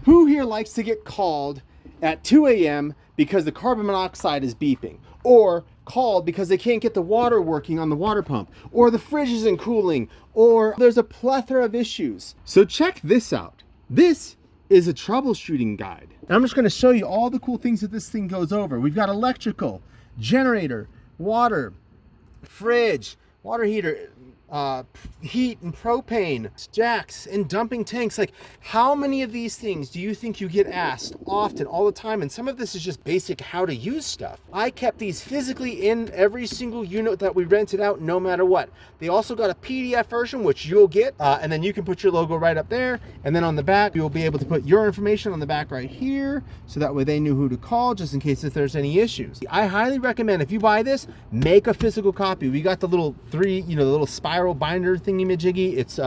Who here likes to get called at 2 a.m. because the carbon monoxide is beeping? Or called because they can't get the water working on the water pump? Or the fridge isn't cooling? Or there's a plethora of issues. So check this out. This is a troubleshooting guide. And I'm just going to show you all the cool things that this thing goes over. We've got electrical, generator, water, fridge, water heater, heat and propane, jacks and dumping tanks. Like, how many of these things do you think you get asked often, all the time? And some of this is just basic how to use stuff. I kept these physically in every single unit that we rented out, no matter what. They also got a PDF version, which you'll get, and then you can put your logo right up there. And then on the back, you'll be able to put your information on the back right here, so that way they knew who to call, just in case if there's any issues. I highly recommend, if you buy this, make a physical copy. We got the little the little spiral binder thingy-majiggy. It's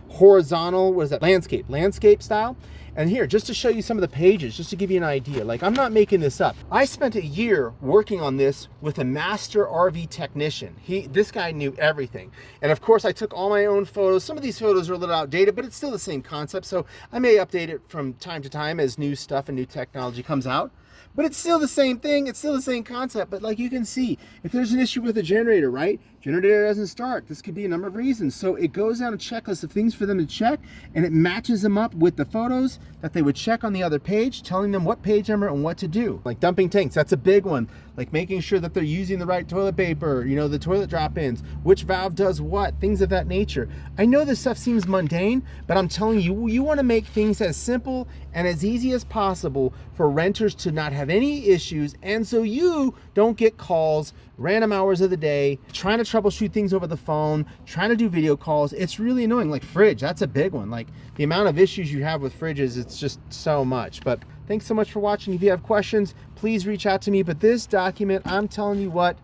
horizontal, what is that, landscape style. And here, just to show you some of the pages, just to give you an idea, like, I'm not making this up. I spent a year working on this with a master RV technician. This guy knew everything. And of course, I took all my own photos. Some of these photos are a little outdated, but it's still the same concept. So I may update it from time to time as new stuff and new technology comes out. But it's still the same thing. It's still the same concept. But like you can see, if there's an issue with the generator, right? Generator doesn't start. This could be a number of reasons. So it goes down a checklist of things for them to check, and it matches them up with the photos that they would check on the other page, telling them what page number and what to do. Like dumping tanks, that's a big one. Like making sure that they're using the right toilet paper, the toilet drop-ins, which valve does what, things of that nature. I know this stuff seems mundane, but I'm telling you, you want to make things as simple and as easy as possible for renters to not have any issues, and so you don't get calls random hours of the day trying to troubleshoot things over the phone, trying to do video calls. It's really annoying. Like fridge, that's a big one. Like the amount of issues you have with fridges, it's just so much. But thanks so much for watching. If you have questions, please reach out to me. But this document, I'm telling you what,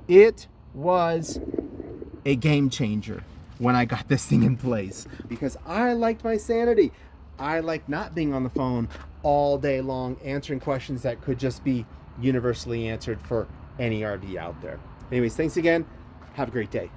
it was a game changer when I got this thing in place, because I liked my sanity. I like not being on the phone all day long answering questions that could just be universally answered for any RV out there. Anyways, thanks again. Have a great day.